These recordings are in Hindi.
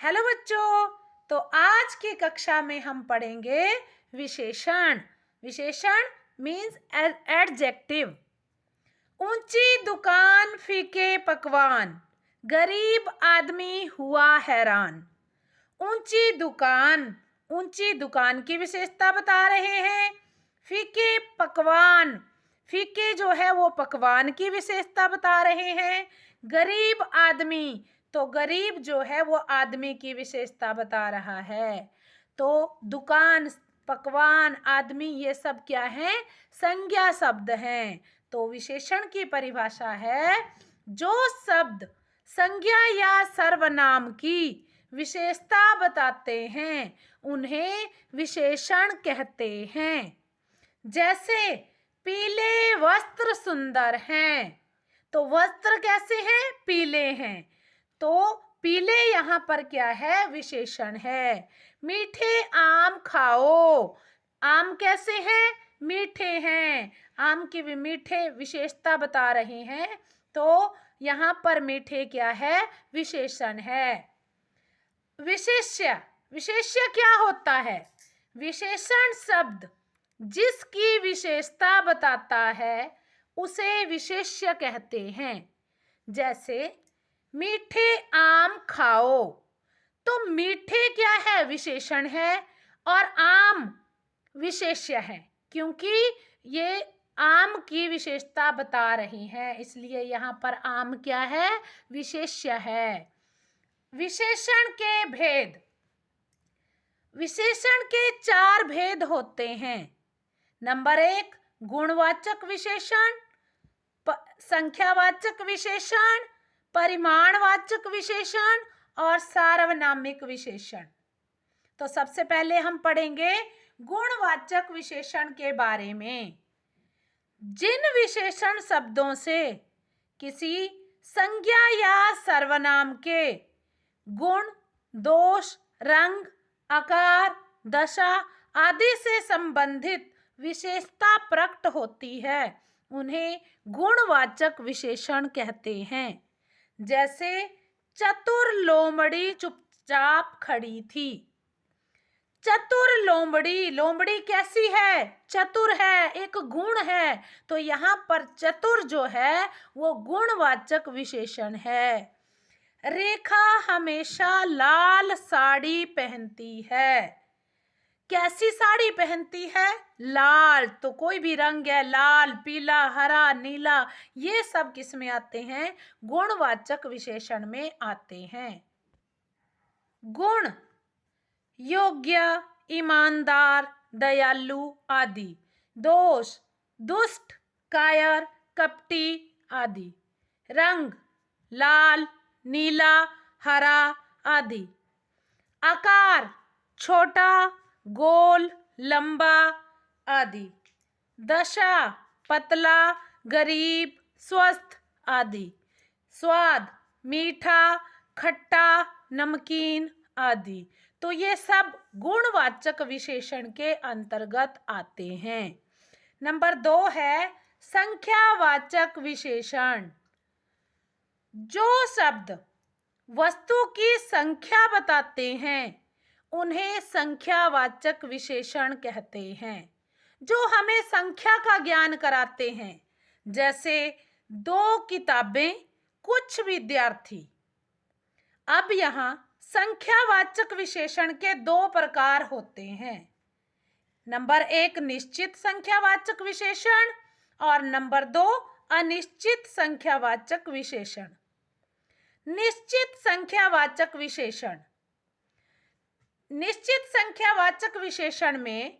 हेलो बच्चों। तो आज की कक्षा में हम पढ़ेंगे विशेषण। विशेषण मीन्स एडजेक्टिव। ऊंची दुकान फीके पकवान, गरीब आदमी हुआ हैरान। ऊंची दुकान की विशेषता बता रहे हैं। फीके पकवान, फीके जो है वो पकवान की विशेषता बता रहे हैं। गरीब आदमी, तो गरीब जो है वो आदमी की विशेषता बता रहा है। तो दुकान, पकवान, आदमी, ये सब क्या है? संज्ञा शब्द हैं। तो विशेषण की परिभाषा है जो शब्द संज्ञा या सर्वनाम की विशेषता बताते हैं उन्हें विशेषण कहते हैं। जैसे पीले वस्त्र सुंदर हैं, तो वस्त्र कैसे हैं? पीले हैं। तो पीले यहाँ पर क्या है? विशेषण है। मीठे आम खाओ, आम कैसे हैं? मीठे हैं। आम की भी मीठे विशेषता बता रहे हैं, तो यहाँ पर मीठे क्या है? विशेषण है। विशेष्य, विशेष्य क्या होता है? विशेषण शब्द जिसकी विशेषता बताता है उसे विशेष्य कहते हैं। जैसे मीठे आम खाओ, तो मीठे क्या है? विशेषण है और आम विशेष्य है, क्योंकि ये आम की विशेषता बता रही हैं, इसलिए यहाँ पर आम क्या है? विशेष्य है। विशेषण के भेद। विशेषण के 4 भेद होते हैं। नंबर 1 गुणवाचक विशेषण, संख्यावाचक विशेषण, परिमाणवाचक विशेषण और सार्वनामिक विशेषण। तो सबसे पहले हम पढ़ेंगे गुणवाचक विशेषण के बारे में। जिन विशेषण शब्दों से किसी संज्ञा या सर्वनाम के गुण, दोष, रंग, आकार, दशा आदि से संबंधित विशेषता प्रकट होती है उन्हें गुणवाचक विशेषण कहते हैं। जैसे चतुर लोमड़ी चुपचाप खड़ी थी। चतुर लोमड़ी, लोमड़ी कैसी है? चतुर है, एक गुण है। तो यहाँ पर चतुर जो है वो गुणवाचक विशेषण है। रेखा हमेशा लाल साड़ी पहनती है। कैसी साड़ी पहनती है? लाल। तो कोई भी रंग है, लाल, पीला, हरा, नीला, ये सब किस में आते हैं? गुणवाचक विशेषण में आते हैं। गुण योग्य, ईमानदार, दयालु आदि। दोष दुष्ट, कायर, कपटी आदि। रंग लाल, नीला, हरा आदि। आकार छोटा, गोल, लंबा आदि। दशा पतला, गरीब, स्वस्थ आदि। स्वाद मीठा, खट्टा, नमकीन आदि। तो ये सब गुणवाचक विशेषण के अंतर्गत आते हैं। नंबर 2 है संख्यावाचक विशेषण। जो शब्द वस्तु की संख्या बताते हैं उन्हें संख्यावाचक विशेषण कहते हैं। जो हमें संख्या का ज्ञान कराते हैं, जैसे 2 किताबें, कुछ विद्यार्थी। अब यहाँ संख्यावाचक विशेषण के 2 प्रकार होते हैं। नंबर 1 निश्चित संख्यावाचक विशेषण और नंबर 2 अनिश्चित संख्यावाचक विशेषण। निश्चित संख्यावाचक विशेषण। निश्चित संख्यावाचक विशेषण में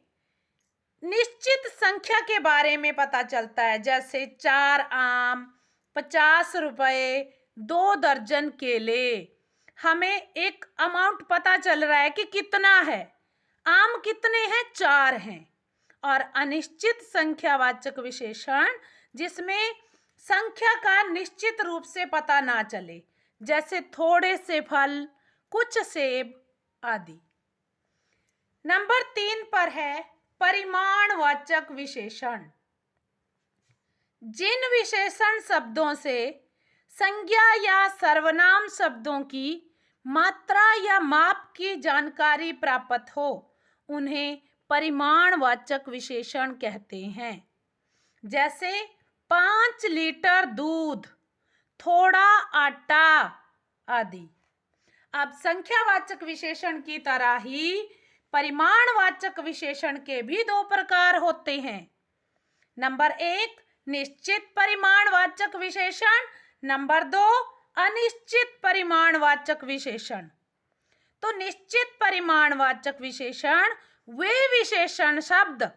निश्चित संख्या के बारे में पता चलता है। जैसे 4 आम, 50 रुपए, 2 दर्जन केले। हमें एक अमाउंट पता चल रहा है कि कितना है। आम कितने हैं? 4 हैं। और अनिश्चित संख्यावाचक विशेषण जिसमें संख्या का निश्चित रूप से पता ना चले, जैसे थोड़े से फल, कुछ सेब आदि। नंबर 3 पर है परिमाणवाचक विशेषण। जिन विशेषण शब्दों से संज्ञा या सर्वनाम शब्दों की मात्रा या माप की जानकारी प्राप्त हो, उन्हें परिमाणवाचक विशेषण कहते हैं। जैसे 5 लीटर दूध, थोड़ा आटा आदि। अब संख्यावाचक विशेषण की तरह ही परिमाणवाचक विशेषण के भी 2 प्रकार होते हैं। नंबर 1 निश्चित परिमाणवाचक विशेषण, नंबर 2 अनिश्चित परिमाणवाचक विशेषण। तो निश्चित परिमाणवाचक विशेषण वे विशेषण शब्द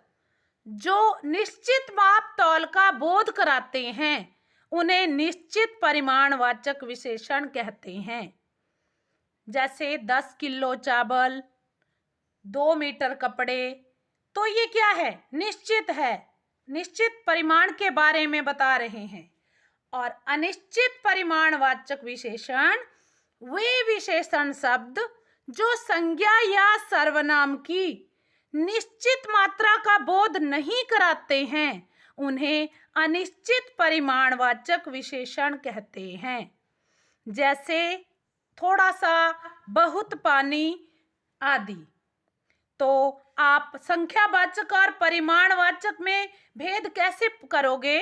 जो निश्चित माप तौल का बोध कराते हैं, उन्हें निश्चित परिमाणवाचक विशेषण कहते हैं। जैसे 10 किलो चावल, 2 मीटर कपड़े, तो ये क्या है? निश्चित है, निश्चित परिमाण के बारे में बता रहे हैं। और अनिश्चित परिमाणवाचक विशेषण वे विशेषण शब्द जो संज्ञा या सर्वनाम की निश्चित मात्रा का बोध नहीं कराते हैं, उन्हें अनिश्चित परिमाणवाचक विशेषण कहते हैं। जैसे थोड़ा सा, बहुत पानी आदि। तो आप संख्यावाचक और परिमाणवाचक में भेद कैसे करोगे?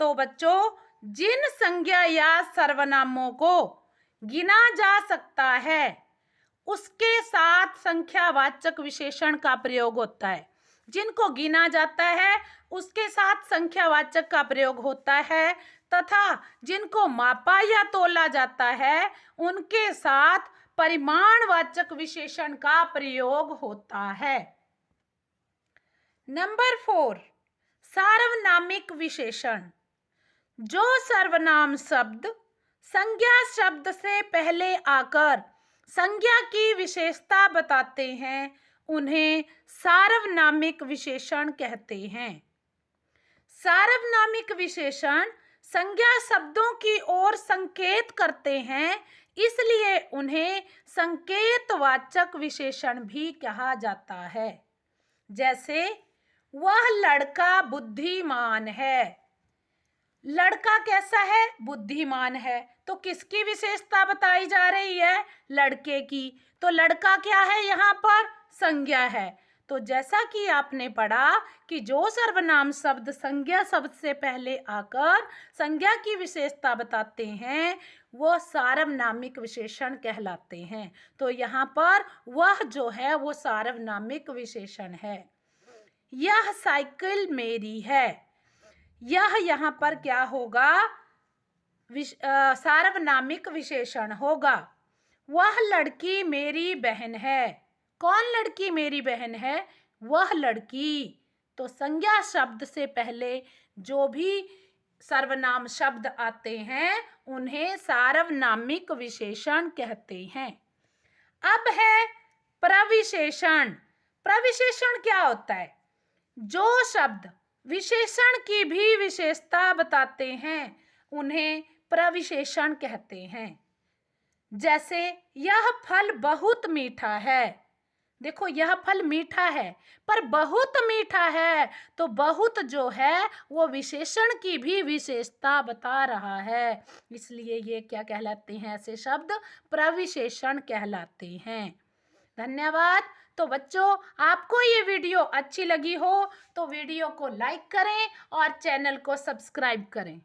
तो बच्चों, जिन संज्ञा या सर्वनामों को गिना जा सकता है, उसके साथ संख्यावाचक विशेषण का प्रयोग होता है। जिनको गिना जाता है उसके साथ संख्यावाचक का प्रयोग होता है, तथा जिनको मापा या तोला जाता है उनके साथ परिमाणवाचक विशेषण का प्रयोग होता है। नंबर 4 सार्वनामिक विशेषण। जो सर्वनाम शब्द संज्ञा शब्द से पहले आकर संज्ञा की विशेषता बताते हैं, उन्हें सार्वनामिक विशेषण कहते हैं। सार्वनामिक विशेषण संज्ञा शब्दों की ओर संकेत करते हैं, इसलिए उन्हें संकेतवाचक विशेषण भी कहा जाता है। जैसे वह लड़का बुद्धिमान है। लड़का कैसा है? बुद्धिमान है। तो किसकी विशेषता बताई जा रही है? लड़के की। तो लड़का क्या है? यहाँ पर संज्ञा है। तो जैसा कि आपने पढ़ा कि जो सर्वनाम शब्द संज्ञा शब्द से पहले आकर संज्ञा की विशेषता बताते हैं, वो सार्वनामिक विशेषण कहलाते हैं। तो यहाँ पर वह जो है वो सार्वनामिक विशेषण है। यह साइकिल मेरी है। यह यहाँ पर क्या होगा? सार्वनामिक विशेषण होगा। वह लड़की मेरी बहन है। कौन लड़की मेरी बहन है? वह लड़की। तो संज्ञा शब्द से पहले जो भी सर्वनाम शब्द आते हैं उन्हें सार्वनामिक विशेषण कहते हैं। अब है प्रविशेषण। प्रविशेषण क्या होता है? जो शब्द विशेषण की भी विशेषता बताते हैं उन्हें प्रविशेषण कहते हैं। जैसे यह फल बहुत मीठा है। देखो, यह फल मीठा है, पर बहुत मीठा है, तो बहुत जो है वो विशेषण की भी विशेषता बता रहा है, इसलिए ये क्या कहलाते हैं? ऐसे शब्द प्रविशेषण कहलाते हैं। धन्यवाद। तो बच्चों, आपको ये वीडियो अच्छी लगी हो तो वीडियो को लाइक करें और चैनल को सब्सक्राइब करें।